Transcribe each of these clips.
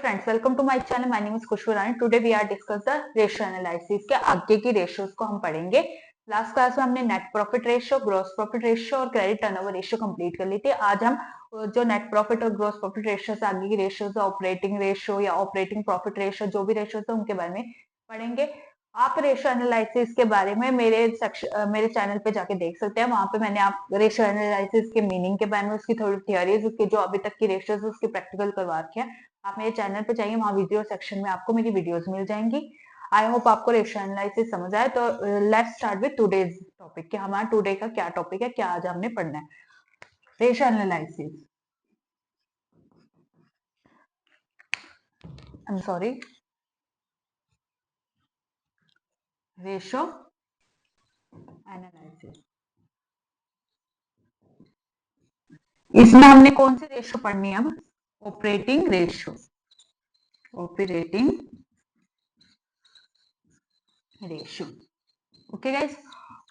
friends, welcome to my channel. My name is Khushboo Rani. Today we are discuss the ratio analysis के आगे की ratios को हम पढ़ेंगे. लास्ट क्लास में हमने net profit ratio, gross profit ratio और क्रेडिट टर्नओवर रेशियो कंप्लीट कर ली थी. आज हम जो नेट प्रॉफिट और ग्रॉस प्रॉफिट रेशियो से आगे की रेशियोज, ऑपरेटिंग रेशियो या ऑपरेटिंग प्रॉफिट रेशियो, जो भी रेशियोज है उनके बारे में पढ़ेंगे. आप रेशियो एनालिसिस के बारे में मेरे चैनल पे जाके देख सकते हैं. वहां पे मैंने आप रेशियो एनालिसिस के मीनिंग के बारे में, उसकी थोड़ी थियरीज, उसके जो अभी तक की रेशियोज उसकी प्रैक्टिकल करवा रखे हैं. आप मेरे चैनल पे जाइए, वहां वीडियो सेक्शन में आपको मेरी वीडियोस मिल जाएंगी. आई होप आपको रेशियो एनालिसिस समझ आए. तो let's start with today's topic कि हमारा टुडे का क्या टॉपिक है, क्या आज हमने पढ़ना है. Ratio analysis, I am sorry, ratio analysis. इसमें हमने कौन सी रेशियो पढ़नी है अब? Operating ratio. Operating ratio. Okay guys,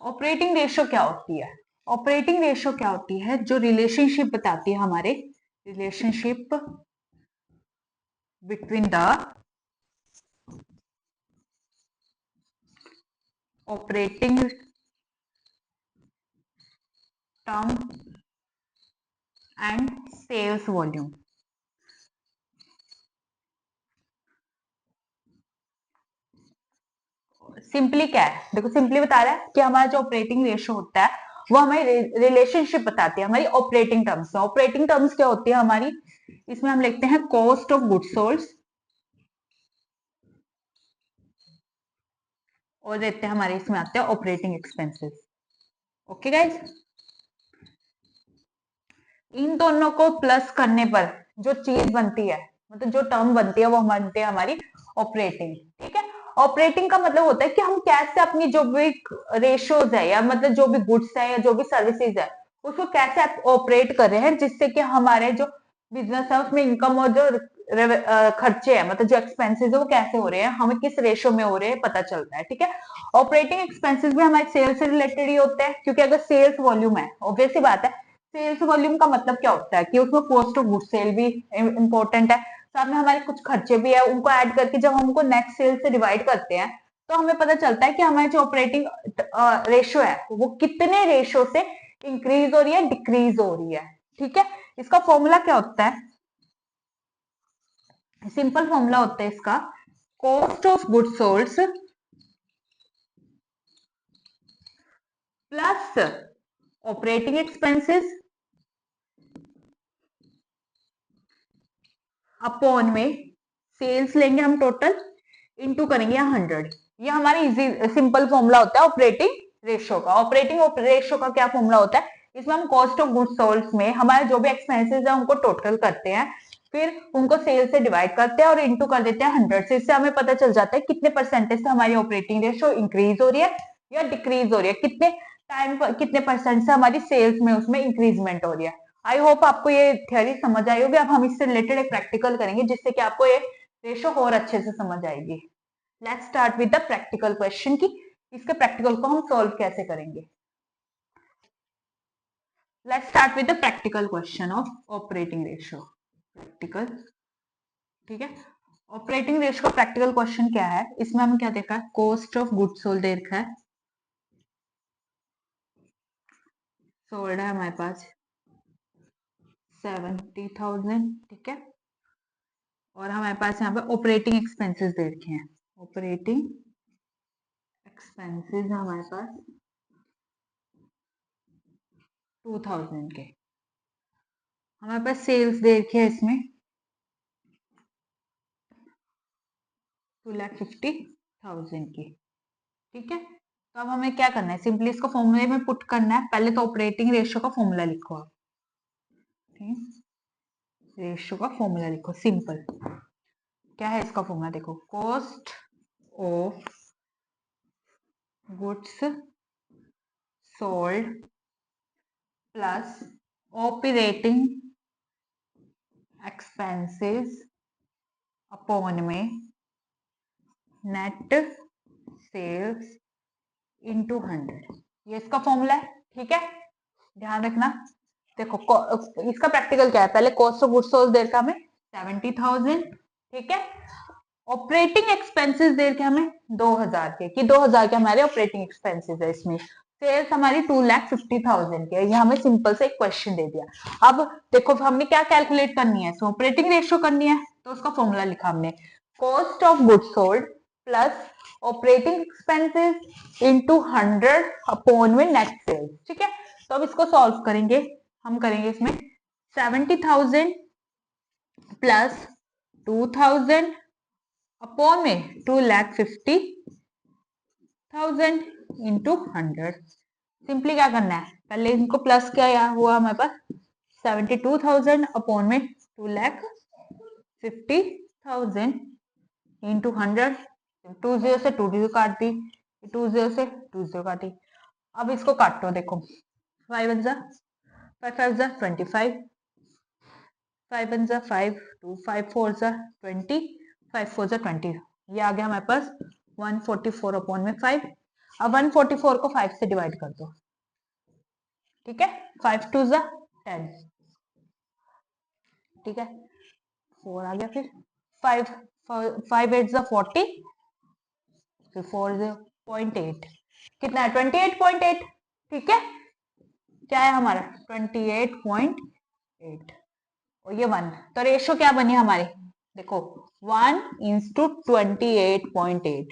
operating ratio क्या होती है? ऑपरेटिंग रेशियो क्या होती है? जो रिलेशनशिप बताती है हमारे, relationship between the operating term and sales volume. Simply क्या है, देखो सिंपली बता रहा है कि हमारा जो ऑपरेटिंग रेशियो होता है वो हमारी रिलेशनशिप बताती है हमारी ऑपरेटिंग टर्म्स. ऑपरेटिंग टर्म्स क्या होती है हमारी? इसमें हम लिखते हैं कॉस्ट ऑफ गुड्स सोल्ड और देते हैं हमारे, इसमें आते हैं ऑपरेटिंग एक्सपेंसेस. ओके गाइज, इन दोनों को प्लस करने पर जो चीज बनती है, मतलब जो टर्म बनती है, वो बनती है हमारी ऑपरेटिंग. ठीक है, ऑपरेटिंग का मतलब होता है कि हम कैसे अपनी जो भी रेशियोज है, या मतलब जो भी गुड्स है या जो भी सर्विसेज है, उसको कैसे ऑपरेट कर रहे हैं, जिससे कि हमारे जो बिजनेस है उसमें इनकम और जो खर्चे हैं, मतलब जो एक्सपेंसेस है वो कैसे हो रहे हैं, हमें किस रेशियो में हो रहे हैं, पता चलता है. ठीक है, ऑपरेटिंग एक्सपेंसेस भी हमारे सेल्स से रिलेटेड ही होते हैं, क्योंकि अगर सेल्स वॉल्यूम है, ऑब्वियस सी बात है, सेल्स वॉल्यूम का मतलब क्या होता है कि उसमें कॉस्ट ऑफ गुड सेल भी इंपॉर्टेंट है, साथ में हमारे कुछ खर्चे भी है, उनको ऐड करके जब हम उनको नेट सेल से डिवाइड करते हैं तो हमें पता चलता है कि हमारी जो ऑपरेटिंग रेशियो है वो कितने रेशियो से इंक्रीज हो रही है, डिक्रीज हो रही है. ठीक है, इसका फॉर्मूला क्या होता है? सिंपल फॉर्मूला होता है इसका, cost of good sold plus operating expenses upon में सेल्स लेंगे हम टोटल, इनटू करेंगे 100. ये हमारा इजी सिंपल फॉर्मूला होता है ऑपरेटिंग रेशियो का. ऑपरेटिंग रेशियो का क्या फॉर्मूला होता है? इसमें हम कॉस्ट ऑफ गुड्स सोल्ड में हमारे जो भी एक्सपेंसेस है उनको टोटल करते हैं, फिर उनको सेल से डिवाइड करते हैं और इनटू कर देते हैं 100 से. इससे हमें पता चल जाता है कितने परसेंटेज से हमारी ऑपरेटिंग रेशियो इंक्रीज हो रही है या डिक्रीज हो रही है, कितने टाइम पर, कितने परसेंट से हमारी सेल्स में उसमें इंक्रीजमेंट हो रही है. आई होप आपको ये थ्योरी समझ आई होगी. अब हम इससे रिलेटेड एक प्रैक्टिकल करेंगे जिससे कि आपको ये रेशियो और अच्छे से समझ आएगी. Let's start with the practical question की इसके प्रैक्टिकल को हम सॉल्व कैसे करेंगे. Let's start with the practical question of operating ratio. Practical, ठीक है, ऑपरेटिंग रेशियो का प्रैक्टिकल क्वेश्चन क्या है? इसमें हमें क्या देखा है? कॉस्ट ऑफ गुड्स सोल्ड दे रखा है, सोल्ड है हमारे पास 70,000. ठीक है, और हमारे पास यहाँ पे ऑपरेटिंग एक्सपेंसेस दे रखे हैं. ऑपरेटिंग एक्सपेंसेस हमारे पास 2,000 के. हमारे पास सेल्स दे रखी है इसमें 2,50,000 की. ठीक है, तो अब हमें क्या करना है? सिंपली इसको फॉर्मूले में पुट करना है. पहले तो ऑपरेटिंग रेशियो का फॉर्मूला लिखो आप. रेशियो का फॉर्मूला लिखो. सिंपल क्या है इसका फॉर्मूला? देखो, cost of goods sold plus operating expenses upon में नेट सेल्स इनटू 100. ये इसका फॉर्मूला है. ठीक है, ध्यान रखना. देखो इसका प्रैक्टिकल क्या है? पहले कॉस्ट ऑफ गुड्स सोल्ड दे रखा हमें 70,000 ठीक है। ऑपरेटिंग एक्सपेंसेस दे के हमें 2000 के, कि 2000 के हमारे ऑपरेटिंग एक्सपेंसेस है, इसमें सेल्स हमारी 2,50,000 के, ये हमें सिंपल से एक क्वेश्चन दे दिया। अब देखो हमने क्या कैलकुलेट करनी है, ऑपरेटिंग रेशियो करनी है, तो उसका फॉर्मूला लिखा हमने, cost of goods sold plus operating expenses into 100 upon में नेट सेल्स। ठीक है, तो अब इसको सॉल्व करेंगे, हम करेंगे इसमें 70,000 प्लस 2,000 अपॉन में 2,50,000 इंटू 100। सिंपली क्या करना है, पहले इनको प्लस किया हुआ हमारे पास 72,000 अपॉन में 2,50,000 इंटू 100। 20 से 20 काट दी, 20 से 20 काटी। अब इसको काटो, देखो 5 1 5 5 25, 5 1 5 2 5 4 20, 5 4 20, ये आ गया हमारे पास 144 अपॉन में 5। अब 144 को 5 से डिवाइड कर दो, ठीक है, 5 2 10, ठीक है, 4 आ गया, फिर 5 5 8 40, फिर 4 0.8, कितना है 28.8, ठीक है, क्या है हमारा 28.8 और ये 1, तो रेशो क्या बनी हमारी, देखो 1:28.8,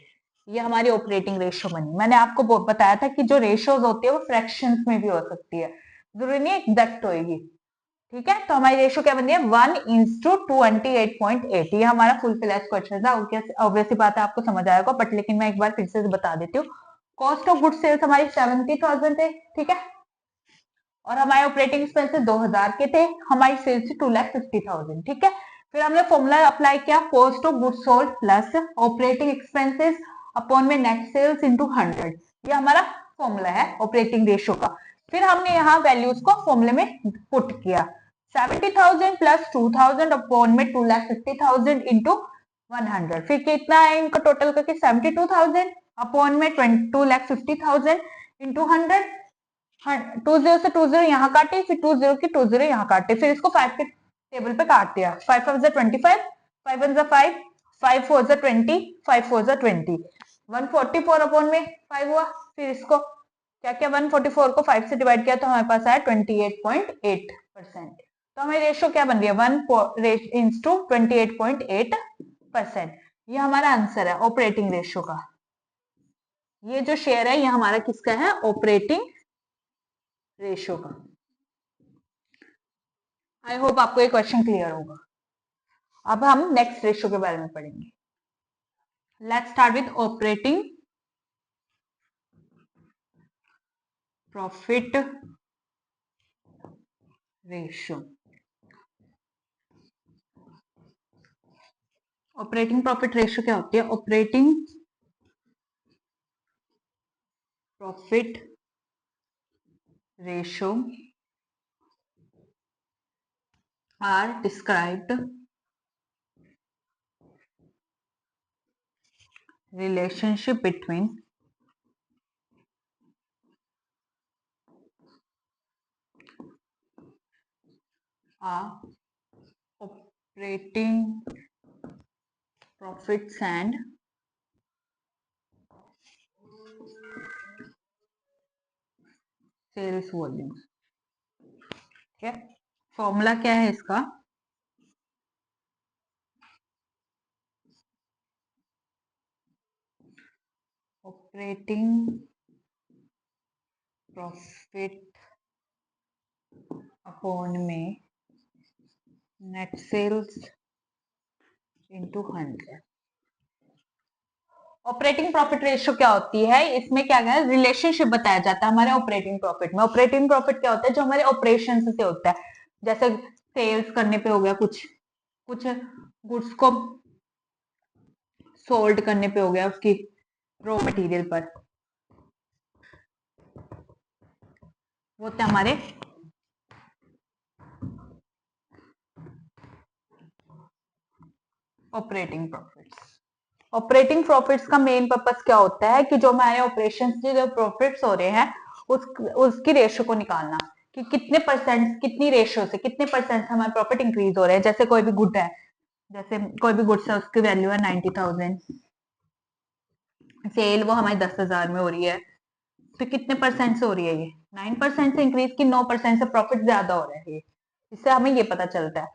ये हमारी ऑपरेटिंग रेशो बनी। मैंने आपको बताया था कि जो रेशोज होती है वो फ्रैक्शंस में भी हो सकती है, जरूरी नहीं एग्जैक्ट होएगी। ठीक है, तो हमारी रेशो क्या बनी है 1:28.8, ये हमारा फुल फ्लैश क्वेश्चन था। ऑब्वियसली बात है आपको समझ आएगा, बट लेकिन मैं एक बार फिर से बता देती हूँ। कॉस्ट ऑफ गुड्स सेल्स हमारी 70,000 थे, ठीक है, और हमारे ऑपरेटिंग एक्सपेंसेस 2000 के थे, हमारी सेल्स 2,50,000, ठीक है। फिर हमने फॉर्मूला अप्लाई किया, cost of goods sold plus operating expenses upon में नेट सेल्स इनटू 100, ये हमारा फॉर्मूला है ऑपरेटिंग रेशियो का। फिर हमने यहाँ वैल्यूज को फॉर्मूले में पुट किया, 70,000 प्लस 2,000 अपॉन में 2,50,000 इंटू 100, फिर कितना है इनका टोटल करके 72,000 अपॉन में 2,50,000 इंटू 100। 20 से 20 यहाँ काटे, फिर 20 की 20 यहाँ काटे, फिर इसको 5 के टेबल पे काट दिया, 5 5 25, 5 1 5, 5 4 20, 5 4 20, 144 अपॉन में 5 हुआ। फिर इसको क्या क्या 144 को 5 से डिवाइड किया तो हमारे पास आया 28.8%। तो हमारी रेशियो क्या बन रही है 1:28.8%, ये हमारा आंसर है ऑपरेटिंग रेशियो का। ये जो शेयर है ये हमारा किसका है, ऑपरेटिंग रेशियो का। आई होप आपको ये क्वेश्चन क्लियर होगा। अब हम नेक्स्ट रेशियो के बारे में पढ़ेंगे। Let's start with operating profit ratio. Operating profit ratio क्या होती है, operating profit ratio are described relationship between operating profits and sales volume। ठीक है, फॉर्मूला क्या है इसका, ऑपरेटिंग प्रॉफिट अपॉन में net sales into 100। Operating profit ratio क्या होती है, इसमें क्या है रिलेशनशिप बताया जाता है हमारे ऑपरेटिंग प्रॉफिट में। ऑपरेटिंग प्रॉफिट क्या होता है, जो हमारे ऑपरेशन से होता है, जैसे सेल्स करने पे हो गया, कुछ कुछ गुड्स को सोल्ड करने पे हो गया, उसकी रॉ मटेरियल पर, वो होते हमारे ऑपरेटिंग प्रॉफिट्स। ऑपरेटिंग प्रॉफिट्स का मेन पर्पस क्या होता है कि जो हमारे ऑपरेशन से जो प्रॉफिट्स हो रहे हैं उसकी रेशियो को निकालना, कि कितने परसेंट, कितनी रेशियो से कितने परसेंट हमारे प्रॉफिट इंक्रीज हो रहे हैं। जैसे कोई भी गुड है, जैसे कोई भी गुड्स है उसकी वैल्यू है 90,000, सेल वो हमारी 10,000 में हो रही है, तो कितने परसेंट से हो रही है ये? 9% से इंक्रीज की 9% से प्रॉफिट ज्यादा हो रहा है ये, इससे हमें ये पता चलता है।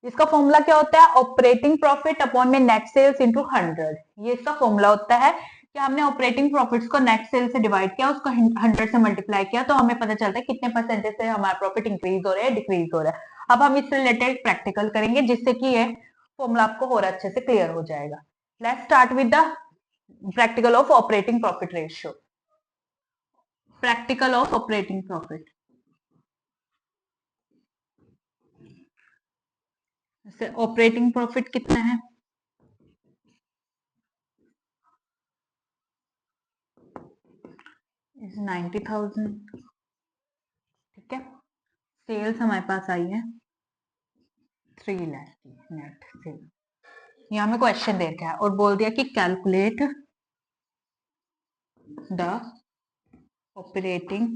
इसका फॉर्मूला क्या होता है? ऑपरेटिंग प्रॉफिट अपॉन में नेट सेल्स इंटू 100, ये इसका फॉर्मूला होता है कि हमने ऑपरेटिंग प्रॉफिट्स को नेट सेल से डिवाइड किया, उसको 100 से मल्टीप्लाई किया, तो हमें पता चलता है कितने परसेंटेज से हमारा प्रॉफिट इंक्रीज हो रहा है, डिक्रीज हो रहा है। अब हम इससे रिलेटेड प्रैक्टिकल करेंगे जिससे कि ये फॉर्मूला आपको और अच्छे से क्लियर हो जाएगा। Let's start with the practical of operating profit ratio. Practical of operating profit, जैसे ऑपरेटिंग प्रॉफिट कितना है? इज 90,000, ठीक है। सेल्स हमारे पास आई है 3 लाख की नेट सेल। यहाँ में क्वेश्चन दे रखा है और बोल दिया कि कैलकुलेट द ऑपरेटिंग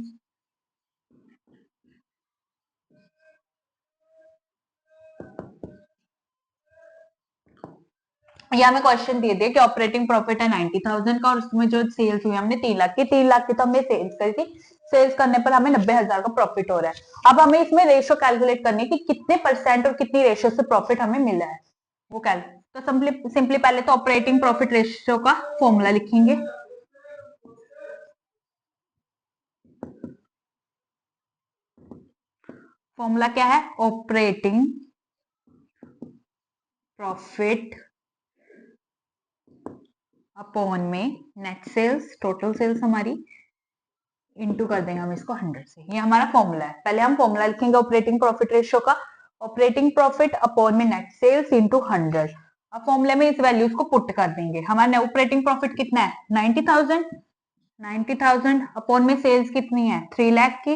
यहाँ में क्वेश्चन दे दिया कि ऑपरेटिंग प्रॉफिट है 90,000 का और उसमें जो सेल्स हुई हमने 3 लाख की, 3 लाख की तो हमने सेल्स करी थी, सेल्स करने पर हमें 90,000 का प्रॉफिट हो रहा है। अब हमें इसमें रेशियो कैलकुलेट करनी है कि कितने परसेंट और कितनी रेशियो से प्रॉफिट हमें मिला है वो तो सिंपली पहले तो ऑपरेटिंग प्रॉफिट रेशियो का फॉर्मूला लिखेंगे। फॉर्मूला क्या है? ऑपरेटिंग प्रॉफिट अपॉन में नेट सेल्स, टोटल सेल्स हमारी, इंटू कर देंगे हम इसको 100 से। ये हमारा फॉर्मूला है। पहले हम फॉर्मूला लिखेंगे ऑपरेटिंग प्रॉफिट रेशियो का, ऑपरेटिंग प्रॉफिट अपॉन में नेट सेल्स इंटू 100। अब फॉर्मूले में इस वैल्यूज को पुट कर देंगे। हमारा ऑपरेटिंग प्रॉफिट कितना है? 90,000, 90,000 अपॉन में सेल्स कितनी है? 3 लाख की,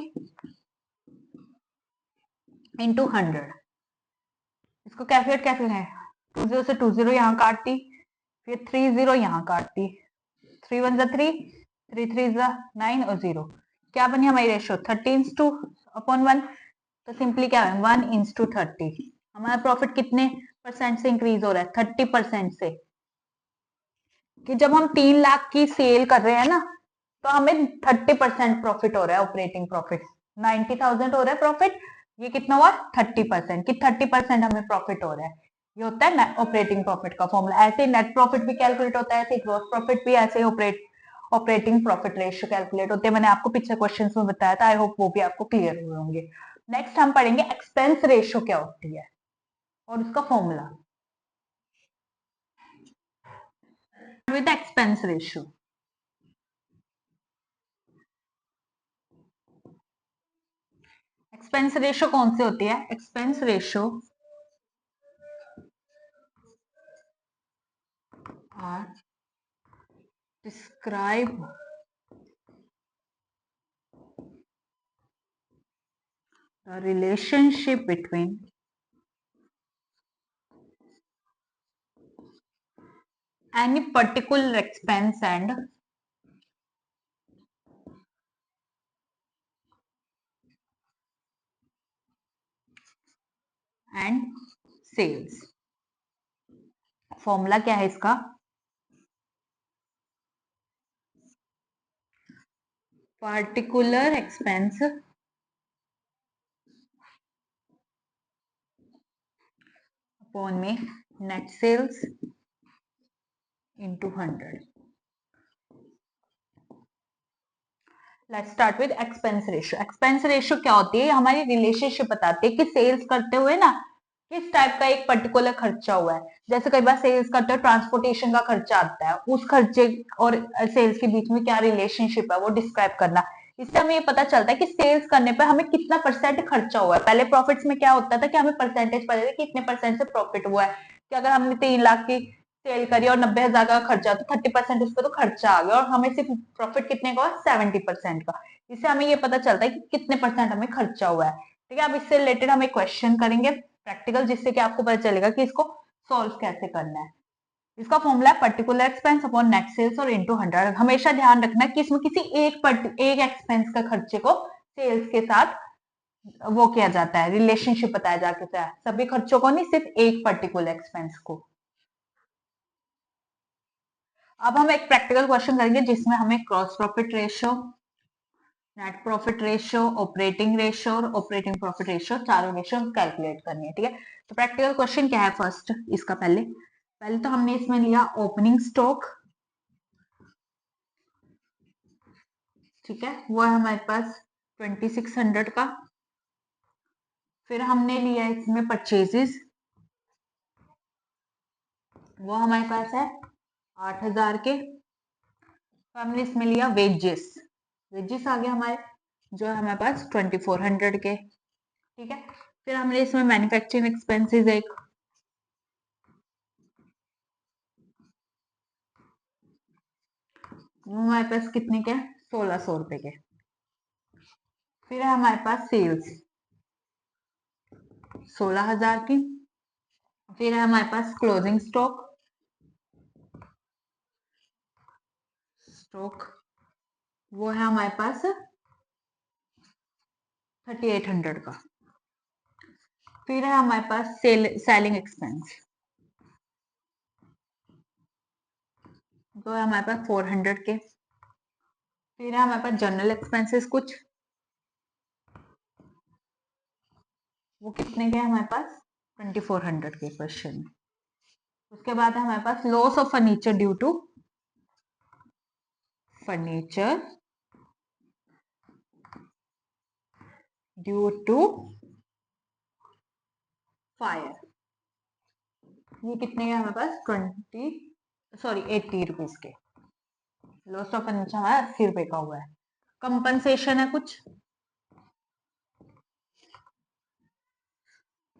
इंटू 100। इसको कैलकुलेट कैसे है? 20 से 20 यहाँ काट दी, फिर 30 यहाँ काट दी, 3 1 3, 3 3 9 और 0। क्या बनी हमारी रेशियो? 30:1। तो सिंपली क्या है? 1:30। हमारा प्रॉफिट कितने परसेंट से इंक्रीज हो रहा है? 30% से। कि जब हम 3 लाख की सेल कर रहे हैं ना, तो हमें 30% प्रॉफिट हो रहा है। ऑपरेटिंग प्रॉफिट 90,000 हो रहा है प्रॉफिट, ये कितना हुआ? 30%, कि 30% हमें प्रॉफिट हो रहा है। ये होता है ऑपरेटिंग प्रॉफिट का फॉर्मूला। ऐसे नेट प्रॉफिट भी कैलकुलेट होता है, ऐसे ग्रॉस प्रॉफिट भी, ऐसे ऑपरेटिंग प्रॉफिट रेशियो कैलकुलेट होते हैं। मैंने आपको पिछले क्वेश्चन में बताया था, आई होप वो भी आपको क्लियर हुए होंगे। नेक्स्ट हम पढ़ेंगे एक्सपेंस रेशियो क्या होती है और उसका formula. With expense ratio, expense ratio कौन सी होती है? Expense ratio are describe the relationship between any particular expense and sales। Formula क्या है इसका? पर्टिकुलर एक्सपेंस अपॉन में net sales into 100। Let's start with expense ratio. Expense ratio क्या होती है? हमारी रिलेशनशिप बताती है कि सेल्स करते हुए ना किस टाइप का एक पर्टिकुलर खर्चा हुआ है। जैसे कई बार सेल्स करते हुए ट्रांसपोर्टेशन का खर्चा आता है, उस खर्चे और सेल्स के बीच में क्या रिलेशनशिप है वो डिस्क्राइब करना। इससे हमें ये पता चलता है कि सेल्स करने पर हमें कितना परसेंट खर्चा हुआ है। पहले प्रॉफिट्स में क्या होता था कि हमें परसेंटेज पता था कि इतने परसेंट से प्रॉफिट हुआ है, कि अगर हमने 3 लाख की सेल करी और 90,000 का खर्चा, तो 30% उस पर तो खर्चा आ गया और हमें सिर्फ प्रॉफिट कितने का? 70% का। इससे हमें ये पता चलता है कि कितने परसेंट हमें खर्चा हुआ है। ठीक है, अब इससे रिलेटेड हम एक क्वेश्चन करेंगे प्रैक्टिकल, जिससे कि आपको पता चलेगा कि इसको सॉल्व कैसे करना है। इसका फॉर्मूला है particular expense upon net sales और इंटू 100। हमेशा ध्यान रखना कि इसमें किसी एक एक्सपेंस का खर्चे को सेल्स के साथ वो किया जाता है, रिलेशनशिप बताया जाता है, सभी खर्चों को नहीं, सिर्फ एक पर्टिकुलर एक्सपेंस को। अब हम एक प्रैक्टिकल क्वेश्चन करेंगे जिसमें हमें cross profit ratio, net profit ratio, operating ratio और ऑपरेटिंग प्रॉफिट रेशियो, चारों रेशियो कैलकुलेट करनी है। ठीक है, तो प्रैक्टिकल क्वेश्चन क्या है फर्स्ट इसका, पहले पहले तो हमने इसमें लिया ओपनिंग स्टॉक। ठीक है, वो है हमारे पास 2600 का। फिर हमने लिया इसमें परचेजेस, वो हमारे पास है 8000 के। तो हमने इसमें लिया वेजेस, वेजेस आ गया हमारे, जो है हमारे पास 2400 के। ठीक है, फिर हमने इसमें मैन्युफैक्चरिंग एक्सपेंसेस एक, वो हमारे पास कितने के, 1600 रुपए के। फिर है हमारे पास सेल्स 16000 की। फिर है हमारे पास क्लोजिंग स्टॉक, स्टॉक वो है हमारे पास 3800 का। फिर है हमारे पास सेलिंग एक्सपेंस, जो है हमारे पास 400 के। फिर है हमारे पास जनरल एक्सपेंसेस कुछ, वो कितने के हैं हमारे पास, 2400 के क्वेश्चन। उसके बाद है हमारे पास loss of furniture due to furniture due to fire, ये कितने के हमारे पास 80 रुपीज के। लॉस ऑफ फर्नीचर हमारा 80 रुपए का हुआ है। कंपनसेशन है कुछ,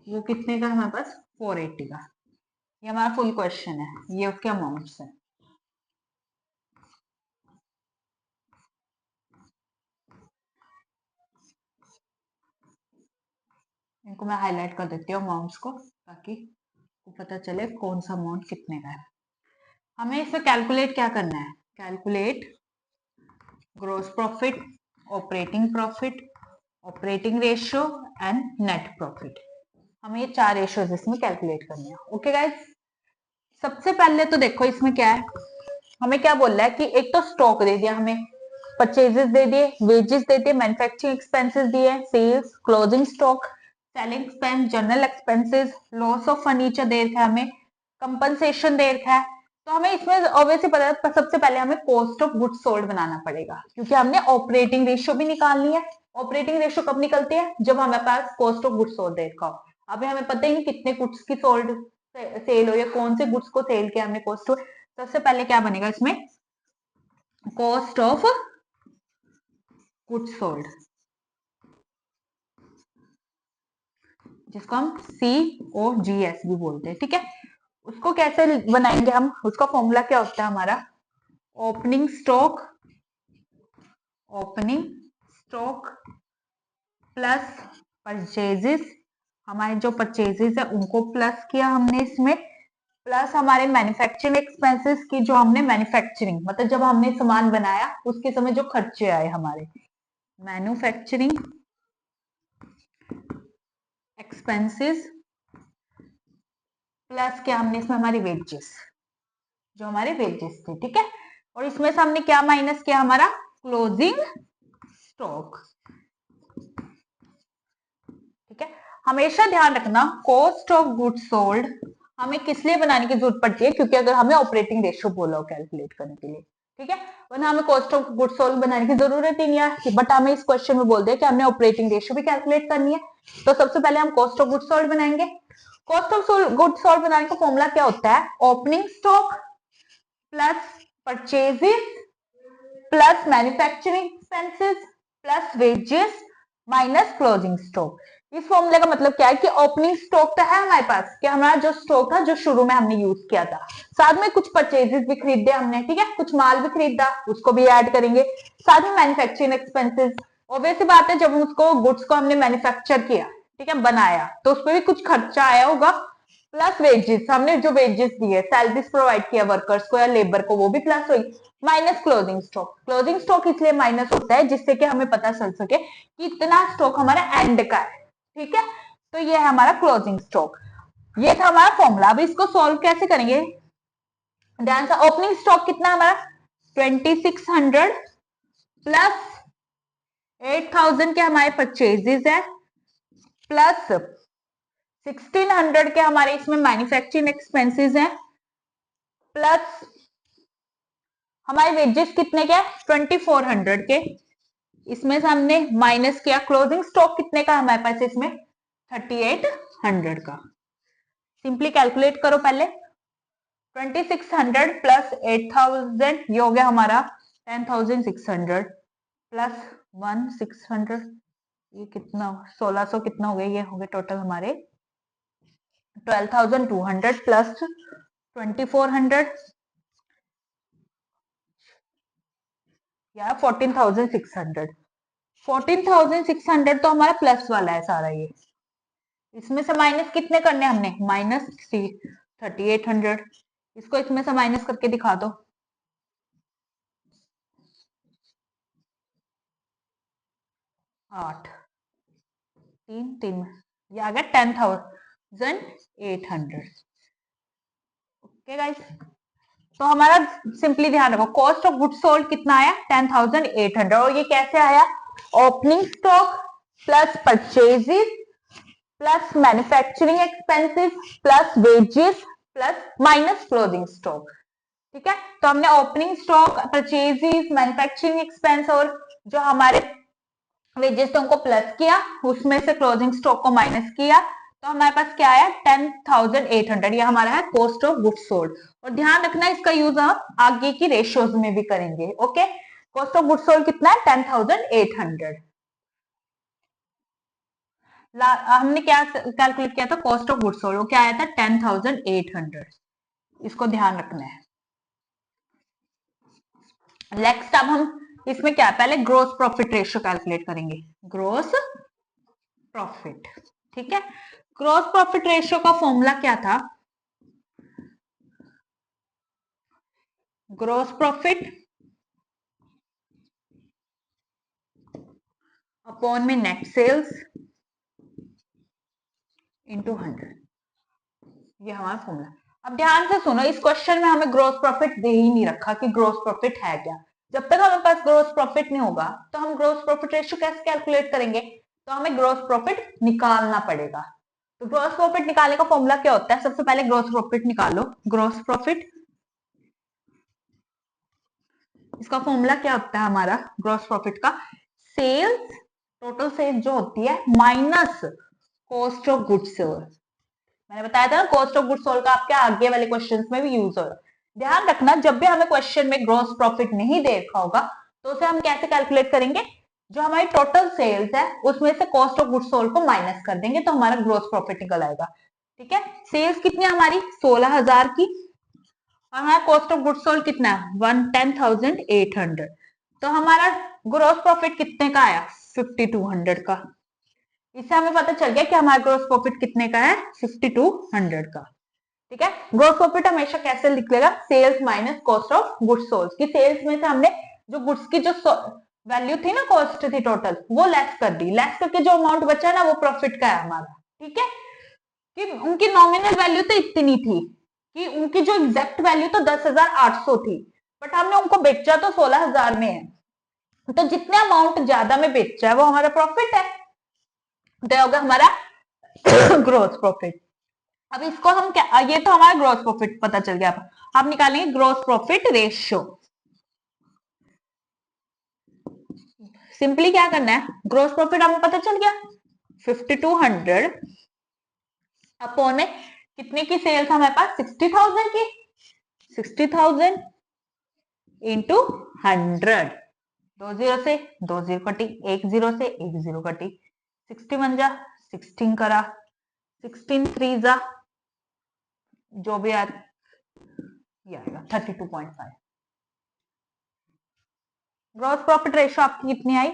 वो कितने का हमारे पास 480 का। ये हमारा फुल क्वेश्चन है, ये उसके अमाउंट्स है। इनको मैं हाईलाइट कर देती हूँ अमाउंट्स को, ताकि पता चले कौन सा अमाउंट कितने का है। हमें इसे कैलकुलेट क्या करना है, calculate gross profit, operating profit, operating ratio and net profit. हमें ये 4 रेशियोज इसमें कैलकुलेट करने हैं। ओके गाइस, सबसे पहले तो देखो इसमें क्या है, हमें क्या बोल रहा है कि एक तो स्टॉक दे दिया हमें, परचेजेस दे दिए, वेजेस दे दिए, मैन्युफैक्चरिंग एक्सपेंसेस दिए, sales, closing stock, selling expense, general expenses, loss of furniture दे रखा है हमें, कंपनसेशन दे रखा है। तो हमें इसमें ऑब्वियसली पता है, सबसे पहले हमें कॉस्ट ऑफ गुड्स सोल्ड बनाना पड़ेगा, क्योंकि हमने ऑपरेटिंग रेशियो भी निकालनी है। ऑपरेटिंग रेशियो कब निकलती है, जब हमारे पास कॉस्ट ऑफ गुड्स सोल्ड दे रखा हो। अभी हमें पता ही नहीं कितने गुड्स की सोल्ड सेल हो, या कौन से गुड्स को सेल किया हमने कॉस्ट हो। सबसे पहले क्या बनेगा इसमें, कॉस्ट ऑफ गुड्स सोल्ड, जिसको हम COGS भी बोलते हैं। ठीक है, उसको कैसे बनाएंगे हम, उसका फॉर्मूला क्या होता है हमारा, opening stock, opening stock plus purchases, हमारे जो परचेजेस है उनको प्लस किया हमने इसमें, प्लस हमारे मैन्युफैक्चरिंग एक्सपेंसेस की, जो हमने मैन्युफैक्चरिंग मतलब जब हमने सामान बनाया उसके समय जो खर्चे आए हमारे, मैन्युफैक्चरिंग एक्सपेंसेस प्लस क्या हमने इसमें हमारी वेजेस, जो हमारे वेजेस थे। ठीक है, और इसमें से हमने क्या माइनस किया, हमारा क्लोजिंग स्टॉक। ठीक है, हमेशा ध्यान रखना कॉस्ट ऑफ गुड्स सोल्ड हमें किस लिए बनाने की जरूरत पड़ती है, क्योंकि अगर हमें ऑपरेटिंग रेशियो बोला हो कैलकुलेट करने के लिए, ठीक है, वरना हमें कॉस्ट ऑफ गुड्स सोल्ड बनाने की जरूरत ही नहीं है। बट हमें इस क्वेश्चन में बोल दिया कि हमने ऑपरेटिंग रेशियो भी कैलकुलेट करनी है। तो सबसे पहले हम कॉस्ट ऑफ गुड्स सोल्ड बनाएंगे। कॉस्ट ऑफ गुड्स सोल्ड बनाने का फॉर्मूला क्या होता है, opening stock plus purchases plus manufacturing expenses plus wages minus closing stock. इस फॉर्मूले का मतलब क्या है कि ओपनिंग स्टॉक तो है हमारे पास, कि हमारा जो स्टॉक था जो शुरू में हमने यूज किया था, साथ में कुछ परचेजेस भी खरीदे हमने, ठीक है, कुछ माल भी खरीदा, उसको भी ऐड करेंगे, साथ में मैन्युफैक्चरिंग एक्सपेंसेस। ऑब्वियसली बात है, जब उसको गुड्स को हमने मैन्युफैक्चर किया, ठीक है, बनाया, तो उस पर भी कुछ खर्चा आया होगा, प्लस वेजेस, हमने जो वेजेस दिए, सैलरीज प्रोवाइड किया वर्कर्स को या लेबर को, वो भी प्लस हुई, minus closing stock. Closing stock इसलिए माइनस होता है जिससे कि हमें पता चल सके कि इतना स्टॉक हमारा एंड का है, ठीक है। तो ये है हमारा क्लोजिंग स्टॉक। ये था हमारा फॉर्मूला। अब इसको सॉल्व कैसे करेंगे, ध्यान से। ओपनिंग स्टॉक कितना है हमारा 2600 प्लस 8000 के हमारे परचेजेस है, प्लस 1600 के हमारे इसमें मैन्युफैक्चरिंग एक्सपेंसेस हैं, प्लस हमारे वेजेस कितने के 2400 के, इसमें से हमने माइनस किया क्लोजिंग स्टॉक कितने का हमारे पास इसमें 3800 का। सिंपली कैलकुलेट करो पहले, 2600 प्लस 8000 ये हो गया हमारा 10600 प्लस 1600, ये कितना 1600 कितना हो गया, ये हो गए टोटल हमारे 12200 प्लस 2400 या 14600। 14600 तो हमारा प्लस वाला है सारा ये, इसमें से माइनस कितने करने हमने, माइनस 3800। इसको इसमें से माइनस करके दिखा दो, 8 3 3 ये आ गया 10800। ओके गाइस, तो हमारा सिंपली ध्यान रखो कॉस्ट ऑफ गुड्स सोल्ड कितना आया 10800, और ये कैसे आया, opening stock plus purchases plus manufacturing expenses plus wages plus minus closing stock, ठीक है। तो हमने opening stock, purchases, manufacturing expense और जो हमारे वेजेस थे उनको प्लस किया, उसमें से क्लोजिंग स्टॉक को माइनस किया, तो हमारे पास क्या आया 10800। ये हमारा है कॉस्ट ऑफ गुड्स सोल्ड। और ध्यान रखना इसका यूज हम आगे की रेशियोज में भी करेंगे। Okay, cost of goods sold कितना है 10800। हमने क्या कैलकुलेट किया था, कॉस्ट ऑफ गुड्स सोल्ड, वो क्या आया था 10800। इसको ध्यान रखना है। नेक्स्ट अब हम इसमें क्या, पहले ग्रोस प्रॉफिट रेशियो कैलकुलेट करेंगे, ग्रोस प्रॉफिट, ठीक है। ग्रोस प्रॉफिट रेशियो का फॉर्मूला क्या था, ग्रोस प्रॉफिट अपॉन में नेट सेल्स इनटू 100, ये हमारा फॉर्मूला। अब ध्यान से सुनो, इस क्वेश्चन में हमें ग्रोस प्रॉफिट दे ही नहीं रखा कि ग्रोस प्रॉफिट है क्या। जब तक हमारे पास ग्रोस प्रॉफिट नहीं होगा तो हम ग्रोस प्रॉफिट रेशियो कैसे कैलकुलेट करेंगे, तो हमें ग्रोस प्रॉफिट निकालना पड़ेगा। तो ग्रोस प्रॉफिट निकालने का फॉर्मूला क्या होता है, सबसे पहले ग्रोस प्रॉफिट निकालो। ग्रोस प्रॉफिट, इसका फॉर्मूला क्या होता है हमारा ग्रोस प्रॉफिट का, सेल्स, टोटल सेल्स जो होती है minus cost of goods sold. मैंने बताया था ना कॉस्ट ऑफ गुड्स सोल्ड का आपके आगे वाले क्वेश्चंस में भी यूज होगा। ध्यान रखना जब भी हमें क्वेश्चन में ग्रोस प्रॉफिट नहीं दे रखा होगा तो उसे हम कैसे कैलकुलेट करेंगे, जो हमारी टोटल सेल्स है उसमें से कॉस्ट ऑफ गुड्स सोल्ड को माइनस कर देंगे तो हमारा ग्रोस प्रॉफिट निकल आएगा, ठीक है। सेल्स कितनी है हमारी 16000 की, और हमारा कॉस्ट ऑफ गुड्स सोल्ड कितना है 10800, तो हमारा ग्रोस प्रॉफिट कितने का आया 5200 का। इससे हमें पता चल गया कि हमारा ग्रोस प्रॉफिट कितने का है 5200 का, ठीक है। ग्रोस प्रॉफिट हमेशा कैसे निकलेगा, sales minus cost of goods sold, की सेल्स में से हमने जो गुड्स की जो वैल्यू थी ना, कॉस्ट थी टोटल, वो लेस कर दी, लेस करके जो अमाउंट बचा ना वो प्रॉफिट का है हमारा, ठीक है। कि उनकी नॉमिनल वैल्यू तो इतनी थी कि उनकी जो एग्जैक्ट वैल्यू तो 10,800 थी, बट हमने उनको बेचा तो 16,000 में है, तो जितने अमाउंट ज्यादा में बेचा है वो हमारा प्रॉफिट है, तो होगा हमारा ग्रोस प्रॉफिट। अब इसको हम क्या, ये तो हमारा ग्रोस प्रॉफिट पता चल गया। अब निकालेंगे ग्रोस प्रॉफिट रेशियो। सिंपली क्या करना है, ग्रोस प्रॉफिट हमें पता चल गया 5200 अपॉन में कितने की सेल्स हमारे पास 60,000 की, 60,000 इंटू 100, 20 से 20 कटी, 10 से 10 कटी, 60 बन जा 16 करा, 16 3 जा जो भी आएगा 32.5। ग्रॉस प्रॉफिट रेशियो आपकी कितनी आई,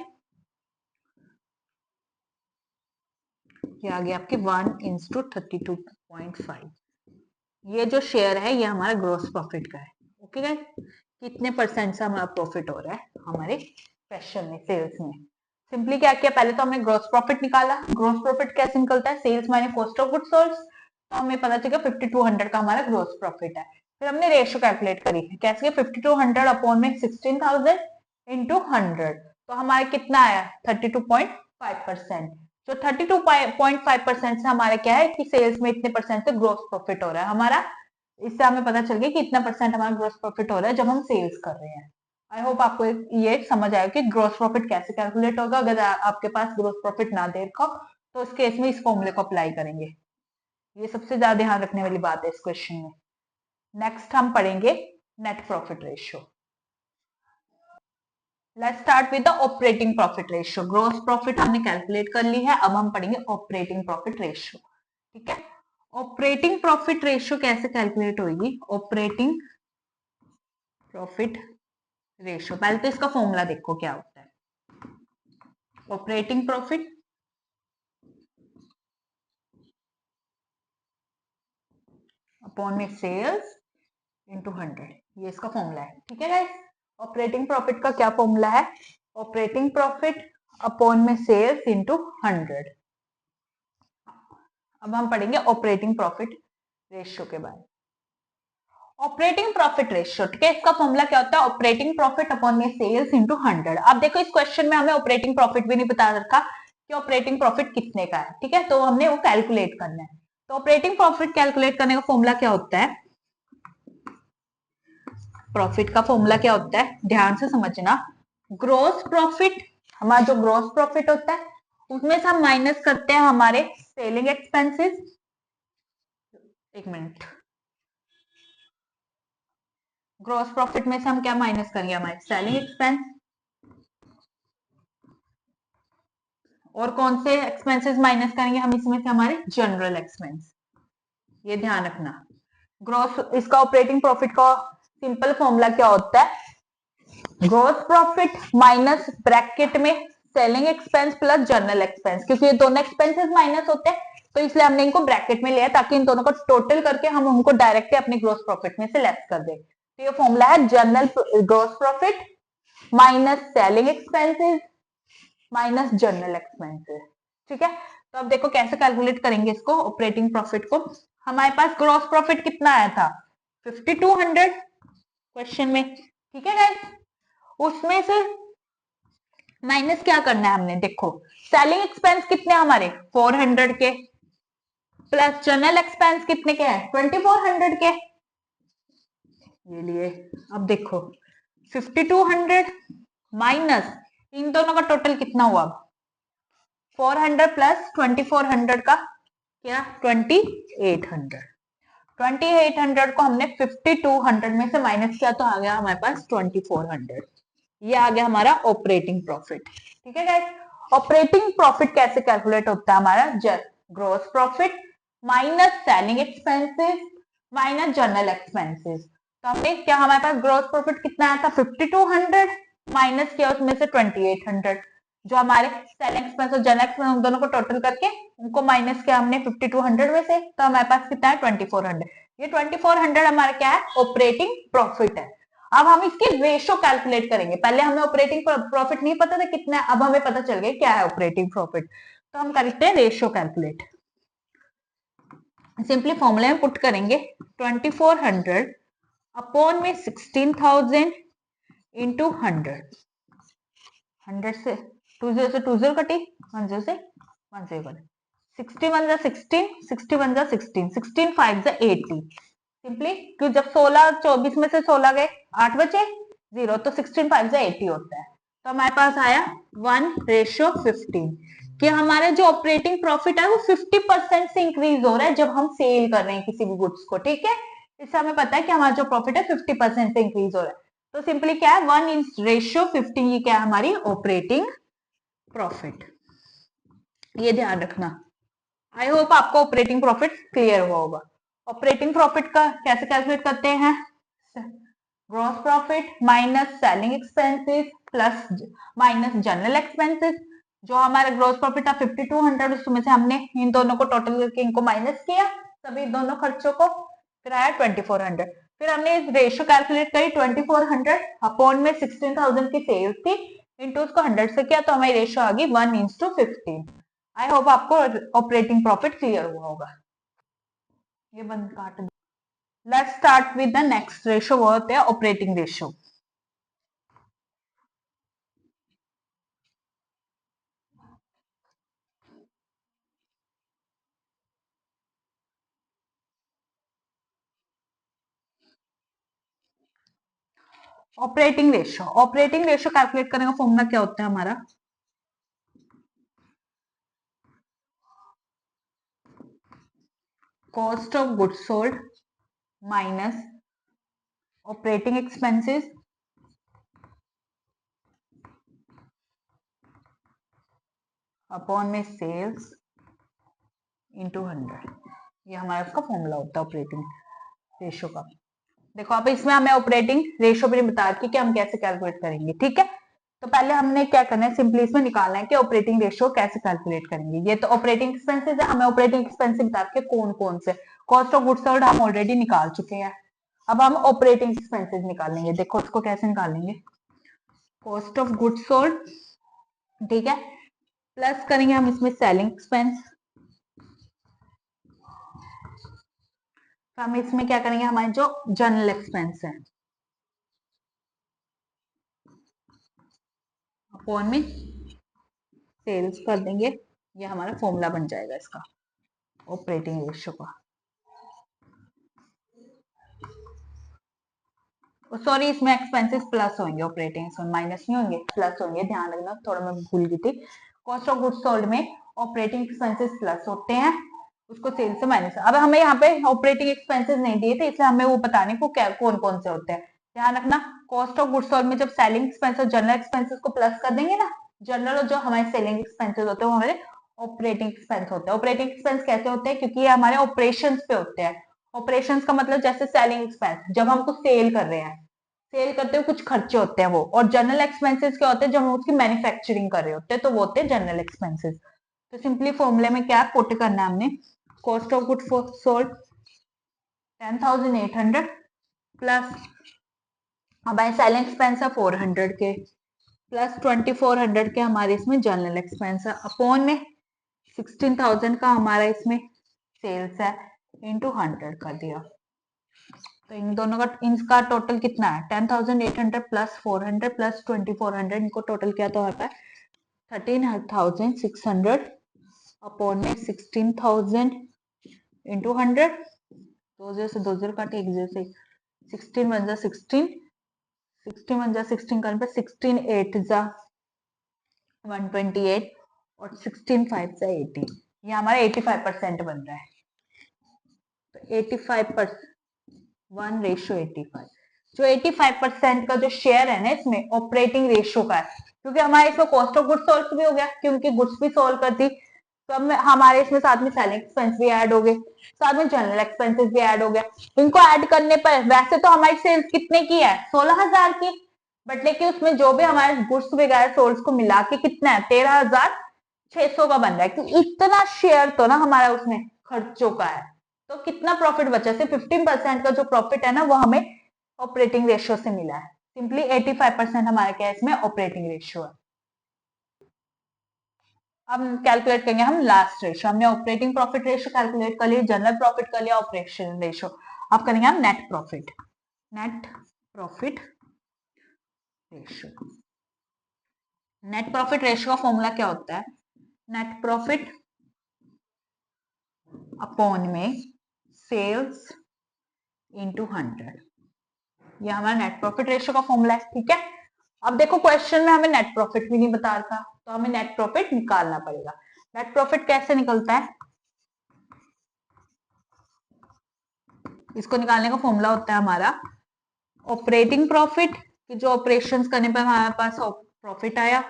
ये आ गया आपकी 1:32.5। ये जो शेयर है ये हमारा ग्रोस प्रॉफिट का है। ओके गाइस, कितने परसेंट से हमारा प्रॉफिट हो रहा है हमारे क्वेश्चन में, सेल्स में। सिंपली क्या किया, पहले तो हमने ग्रोस प्रॉफिट निकाला। ग्रोस प्रॉफिट कैसे निकलता है, sales minus cost of goods sold. तो हमें पता चला 5200 का हमारा ग्रोस प्रॉफिट है। फिर हमने रेशियो कैलकुलेट करी, कैसे 5200 अपॉन में 16000 इंटू 100, तो हमारा कितना आया 32.5%। जो 32.5% से हमारा क्या है कि सेल्स में इतने परसेंट से ग्रोस प्रॉफिट हो रहा है हमारा। इससे हमें पता चल गया कि इतना परसेंट हमारा ग्रोस प्रॉफिट हो रहा है जब हम सेल्स कर रहे हैं। आई होप आपको ये समझ आया कि ग्रोस प्रॉफिट कैसे कैलकुलेट होगा। अगर आपके पास ग्रोस प्रॉफिट ना दे रखा तो इस केस में इस फॉर्मूले को अप्लाई करेंगे। ये सबसे ज्यादा ध्यान रखने वाली बात है इस क्वेश्चन में। नेक्स्ट हम पढ़ेंगे net profit ratio. Let's start with the operating profit ratio. Gross profit हमने कैलकुलेट कर ली है, अब हम पढ़ेंगे ऑपरेटिंग प्रॉफिट रेशियो। ठीक है, ऑपरेटिंग प्रॉफिट रेशियो कैसे कैलकुलेट होगी, ऑपरेटिंग प्रॉफिट रेशियो। पहले तो इसका फॉर्मूला देखो क्या होता है। ऑपरेटिंग प्रॉफिट अपॉन में सेल्स इंटू 100, ये इसका फॉर्मूला है। ठीक है गाइस, ऑपरेटिंग प्रॉफिट का क्या फॉर्मूला है, ऑपरेटिंग प्रॉफिट अपॉन में सेल्स इंटू 100। अब हम पढ़ेंगे ऑपरेटिंग प्रॉफिट रेशियो के बारे में। ऑपरेटिंग प्रॉफिट रेशियो, ठीक है, इसका फॉर्मूला क्या होता है, ऑपरेटिंग प्रॉफिट अपॉन में सेल्स इंटू 100। अब देखो इस क्वेश्चन में हमें ऑपरेटिंग प्रॉफिट भी नहीं बता रखा कि ऑपरेटिंग प्रॉफिट कितने का है। ठीक है, तो हमने वो कैलकुलेट करना है। तो ऑपरेटिंग प्रॉफिट कैलकुलेट करने का फॉर्मूला क्या होता है, प्रॉफिट का फॉर्मूला क्या होता है, ध्यान से समझना। ग्रोस प्रॉफिट, हमारा जो ग्रोस प्रॉफिट होता है उसमें से हम माइनस करते हैं हमारे सेलिंग एक्सपेंसेस। एक मिनट, ग्रोस प्रॉफिट में से हम क्या माइनस करेंगे, हमारे सेलिंग एक्सपेंस। और कौन से एक्सपेंसेस माइनस करेंगे हम इसमें से, हमारे जनरल एक्सपेंस। ये ध्यान रखना। ग्रोस, इसका ऑपरेटिंग प्रॉफिट का सिंपल फॉर्मूला क्या होता है, ग्रोस प्रॉफिट माइनस ब्रैकेट में selling expense plus general expense. क्योंकि ये दोनों एक्सपेंसेस माइनस होते हैं तो इसलिए हमने इनको ब्रैकेट में लिया ताकि इन दोनों को टोटल करके हम उनको डायरेक्टली अपने ग्रोस प्रॉफिट में से लेस कर दें। तो ये फॉर्मूला है general gross profit minus selling expenses minus general expenses. ठीक है, तो अब देखो कैसे कैलकुलेट करेंगे इसको, ऑपरेटिंग प्रॉफिट को। हमारे पास ग्रोस प्रॉफिट कितना आया था 5200 क्वेश्चन में। ठीक है गाइस, उसमें से माइनस क्या करना है हमने, देखो सेलिंग एक्सपेंस कितने हमारे 400 के, प्लस जनरल एक्सपेंस कितने के हैं 2400 के, ये लिए। अब देखो 5200 माइनस इन दोनों का टोटल कितना हुआ, 400 प्लस 2400 का क्या 2800। 2800 को हमने 5200 में से माइनस किया तो आ गया हमारे पास 2400। ये आ गया हमारा ऑपरेटिंग प्रॉफिट। ठीक है गाइस, ऑपरेटिंग प्रॉफिट कैसे कैलकुलेट होता है हमारा, gross profit minus selling expenses minus general expenses. तो हमने क्या, हमारे पास ग्रोस प्रॉफिट कितना आया था 5200 माइनस किया उसमें से 2800, जो हमारे सेलिंग एक्सपेंस और जनरल एक्सपेंस उन दोनों को टोटल करके उनको माइनस किया हमने 5200 में से, तो हमारे पास कितना है 2400। ये 2400 हमारा क्या है, ऑपरेटिंग प्रॉफिट है। अब हम इसकी रेशो कैलकुलेट करेंगे। पहले हमें ऑपरेटिंग प्रॉफिट नहीं पता था कितना है, अब हमें पता चल गया क्या है ऑपरेटिंग प्रॉफिट। तो हम करते हैं रेशो कैलकुलेट। सिंपली फॉर्मूले में पुट करेंगे 2400 अपॉन में 16000 इंटू 100। 100 से 20 से 20 कटी, 10 से 10 कटी, 61 जा 16, 61 जा 16, 16 5 जा 80। सिंपली क्यों, जब 16 24 में से 16 गए 8 बचे 0, तो 16 5 जा 80 होता है। तो हमारे पास आया 1:15 कि हमारा जो ऑपरेटिंग प्रॉफिट है वो 50% से इंक्रीज हो रहा है जब हम सेल कर रहे हैं किसी भी गुड्स को। ठीक है, इससे हमें पता है कि हमारा जो प्रॉफिट है 50% से इंक्रीज हो रहा है। तो सिंपली क्या है 1:15, ये क्या है हमारी ऑपरेटिंग प्रॉफिट। ये ध्यान रखना। आई होप आपको ऑपरेटिंग प्रॉफिट क्लियर हुआ होगा। ऑपरेटिंग प्रॉफिट का कैसे कैलकुलेट करते हैं, gross profit minus selling expenses plus minus general expenses. जो हमारा ग्रॉस प्रॉफिट था 5200, उसमें से हमने इन दोनों को टोटल करके इनको माइनस किया, सभी दोनों खर्चों को। फिर आया 2400, फिर हमने रेशियो कैलकुलेट करी 2400 अपॉन में 16,000 की सेल्स थी इंटू उसको 100 से किया तो हमारी रेशियो आ गई 1:15। आई होप आपको ऑपरेटिंग प्रॉफिट क्लियर हुआ होगा। ये बंद काट दो। Let's start with the next ratio, वो होते हैं operating ratio. Operating ratio calculate करने का फॉर्मूला क्या होता है हमारा? Cost of goods sold minus operating expenses upon में सेल्स इंटू 100। ये हमारा इसका फॉर्मूला होता है ऑपरेटिंग रेशियो का। देखो आप इसमें हमें ऑपरेटिंग रेशियो भी बता रखी कि हम कैसे कैलकुलेट करेंगे, ठीक है। तो पहले हमने क्या करना है, सिंपली इसमें निकालना है कि ऑपरेटिंग रेशियो कैसे कैलकुलेट करेंगे। ये तो ऑपरेटिंग एक्सपेंसेस है, हमें ऑपरेटिंग एक्सपेंसेस बता के कौन कौन से। कॉस्ट ऑफ गुड्स सोल्ड हम ऑलरेडी निकाल चुके हैं, अब हम ऑपरेटिंग एक्सपेंसेस निकालेंगे। देखो उसको कैसे निकालेंगे, कॉस्ट ऑफ गुड्स सोल्ड, ठीक है, प्लस करेंगे हम इसमें सेलिंग एक्सपेंस, तो हम इसमें क्या करेंगे, हमारे जो जनरल एक्सपेंस है अपॉन में सेल्स कर देंगे। ये हमारा फॉर्मूला बन जाएगा इसका ऑपरेटिंग रेशियो का। सॉरी, इसमें एक्सपेंसेस प्लस होंगे, ऑपरेटिंग इसमें माइनस नहीं होंगे, प्लस होंगे, ध्यान रखना, थोड़ा मैं भूल गई थी। कॉस्ट ऑफ गुड्स सोल्ड में ऑपरेटिंग एक्सपेंसेस प्लस होते हैं, उसको सेल्स से माइनस। अब हमें यहाँ पे ऑपरेटिंग एक्सपेंसेस नहीं दिए थे, इसलिए हमें वो बताने को क्या कौन कौन से होते हैं। ध्यान रखना, कॉस्ट ऑफ गुड्स सोल्ड में जब सेलिंग एक्सपेंस और जनरल एक्सपेंसेस को प्लस कर देंगे ना, जनरल और जो हमारे सेलिंग एक्सपेंसेस होते हैं वो हमारे ऑपरेटिंग एक्सपेंस होते हैं। ऑपरेटिंग एक्सपेंस कैसे होते हैं, क्योंकि ये हमारे ऑपरेशंस पे होते हैं। ऑपरेशंस का मतलब जैसे सेलिंग एक्सपेंस, जब हम कुछ सेल कर रहे हैं, सेल करते हुए कुछ खर्चे होते हैं वो। और जनरल एक्सपेंसेस क्या होते हैं, जब हम उसकी मैन्युफैक्चरिंग कर रहे होते हैं तो वो होते हैं जनरल एक्सपेंसेस। तो सिंपली फॉर्मूले में क्या पुट करना है हमने, cost of good sold 10,800 plus हमारे सेलिंग एक्सपेंस है 400 के, प्लस 2400 के हमारे इसमें जनरल एक्सपेंस है, अपॉन में 16,000 का हमारा इसमें सेल्स है, इंटू 100 कर दिया। तो इन दोनों का इनका टोटल कितना है, 10,800 प्लस 400 प्लस 2400, इनको टोटल क्या तो आता है 13,600 अपॉन में 16,000 इंटू 100। 2 0 से 2 0 काटे, 1 0 से 16 1 जा 16, 16 1 जा 16 करने पर 16 8 जा 128 और 16 5 जा 80। ये हमारा 85% बन रहा है। तो 85% 1:85, जो 85% का जो शेयर है ना इसमें ऑपरेटिंग रेशियो का है, क्योंकि हमारे इसमें कॉस्ट ऑफ गुड्स सोल्ड भी हो गया, क्योंकि गुड्स भी सोल्व कर दी, तो हमारे इसमें साथ में सेलिंग एक्सपेंस भी ऐड हो गए, साथ में जनरल एक्सपेंसेस भी ऐड हो गया। इनको ऐड करने पर वैसे तो हमारी सेल्स कितने की है, 16,000 की, बट लेकिन उसमें जो भी हमारे गुड्स वगैरह सोल्स को मिला के कितना है, 13,600 का बन रहा है, क्योंकि इतना शेयर तो ना हमारा उसमें खर्चों का है। तो कितना प्रॉफिट बचा, सिर्फ 15% का जो प्रॉफिट है ना वो हमें ऑपरेटिंग रेशियो से मिला है। सिंपली 85% हमारे क्या है इसमें ऑपरेटिंग रेशियो है। अब कैलकुलेट करेंगे हम लास्ट रेशियो। हमने ऑपरेटिंग प्रॉफिट रेशियो कैलकुलेट कर लिया, जनरल प्रॉफिट कर लिया, ऑपरेशन रेशियो। अब करेंगे हम net profit. Net profit ratio, net profit ratio का फॉर्मूला क्या होता है, नेट प्रॉफिट अपॉन में सेल्स इंटू 100। ये हमारा नेट प्रॉफिट रेशियो का फॉर्मूला है, ठीक है। अब देखो क्वेश्चन में हमें नेट प्रॉफिट भी नहीं बता रखा, तो हमें नेट प्रॉफिट निकालना पड़ेगा। नेट प्रॉफिट कैसे निकलता है, इसको निकालने का फॉर्मूला होता है हमारा ऑपरेटिंग प्रॉफिट, कि जो ऑपरेशंस करने पर हमारे पास प्रॉफिट आया,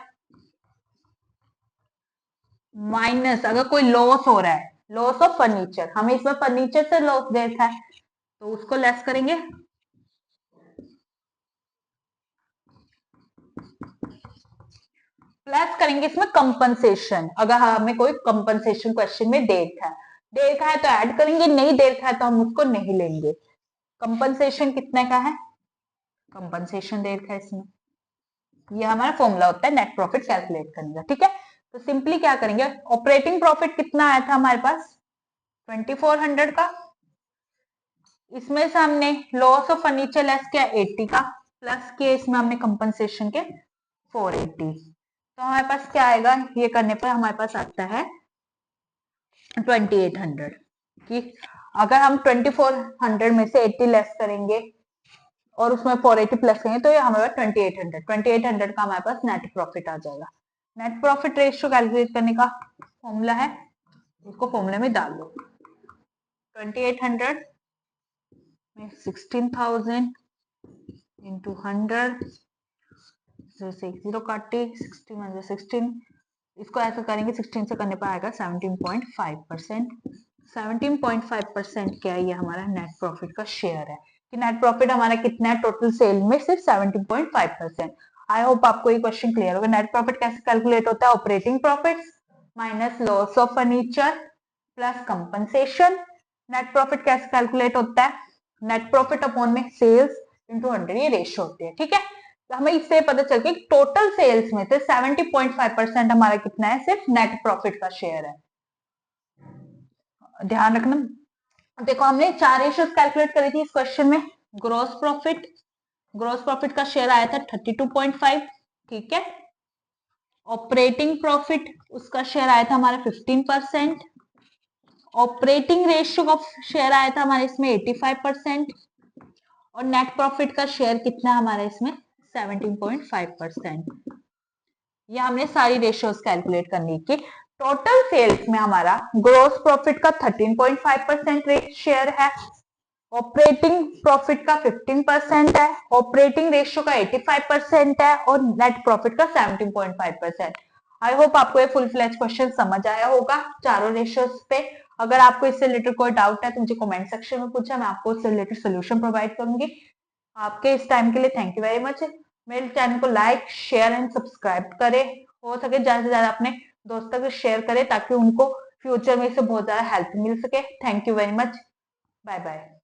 माइनस अगर कोई लॉस हो रहा है, लॉस ऑफ फर्नीचर, हमें इसमें फर्नीचर से लॉस देखा है तो उसको लेस करेंगे, प्लस करेंगे इसमें कंपनसेशन, अगर हमें कोई कंपनसेशन क्वेश्चन में दे रखा है, तो ऐड करेंगे, नहीं दे रखा है तो हम उसको नहीं लेंगे। कंपनसेशन कितने का है, कंपनसेशन दे रखा है इसमें, ये हमारा फॉर्मूला होता है नेट प्रॉफिट कैलकुलेट करने का, ठीक है। तो सिंपली क्या करेंगे, ऑपरेटिंग प्रॉफिट कितना आया था हमारे पास 2400 का, इसमें से हमने लॉस ऑफ फर्नीचर लेस किया 80 का, प्लस किया इसमें हमने कंपनसेशन के 480, तो हमारे पास क्या आएगा, ये करने पर हमारे पास आता है 2800 कि अगर हम 2400 में से 80 लेस करेंगे और उसमें 480 प्लस करेंगे तो ये हमारे पास 2800 का हमारे पास नेट प्रॉफिट आ जाएगा। नेट प्रॉफिट रेशियो कैलकुलेट करने का फॉर्मूला है, इसको फॉर्मूले में डाल दो, 2800 में 16,000 इंटू 100 से 0 काटे 60 16, इसको ऐसा करेंगे 16 से करने पर आएगा 17.5%। 17.5% क्या है, ये हमारा नेट प्रॉफिट का शेयर है कि नेट प्रॉफिट हमारा कितना है टोटल सेल में, सिर्फ 17.5%। आई होप आपको ये क्वेश्चन क्लियर होगा। नेट प्रॉफिट कैसे कैलकुलेट होता है, operating profit minus loss of furniture plus compensation. Net profit कैसे कैलकुलेट होता है, नेट प्रॉफिट अपॉन में सेल्स इंटू 100, ये रेशियो होती है, ठीक है। तो हमें इससे पता चल गया कि टोटल सेल्स में से 70.5% हमारा कितना है, सिर्फ नेट प्रॉफिट का शेयर है। ध्यान रखना, देखो हमने 4 रेशियोज कैलकुलेट करी थी इस क्वेश्चन में। ग्रॉस प्रॉफिट का शेयर आया था 32.5, ठीक है। ऑपरेटिंग प्रॉफिट उसका शेयर आया था हमारा 15%, ऑपरेटिंग रेशियो का शेयर आया था हमारे इसमें 85%, और नेट प्रॉफिट का शेयर कितना है हमारा इसमें 17.5%। ये हमने सारी रेशियोज कैलकुलेट करनी की। टोटल सेल्स में हमारा ग्रोस प्रॉफिट का 13.5% शेयर है, ऑपरेटिंग प्रॉफिट का 15% है, ऑपरेटिंग रेशियो का 85% है, और नेट प्रॉफिट का 17.5%। आई होप आपको ये फुल फ्लेज क्वेश्चन समझ आया होगा चारों रेशियोज पे। अगर आपको इससे रिलेटेड कोई डाउट है तो मुझे कमेंट सेक्शन में पूछा, मैं आपको उससे रिलेटेड सोल्यूशन प्रोवाइड करूंगी। आपके इस टाइम के लिए थैंक यू वेरी मच। मेरे चैनल को लाइक शेयर एंड सब्सक्राइब करें, हो सके ज्यादा से ज्यादा अपने दोस्तों को शेयर करें ताकि उनको फ्यूचर में इससे बहुत ज्यादा हेल्प मिल सके। Thank you very much, bye bye.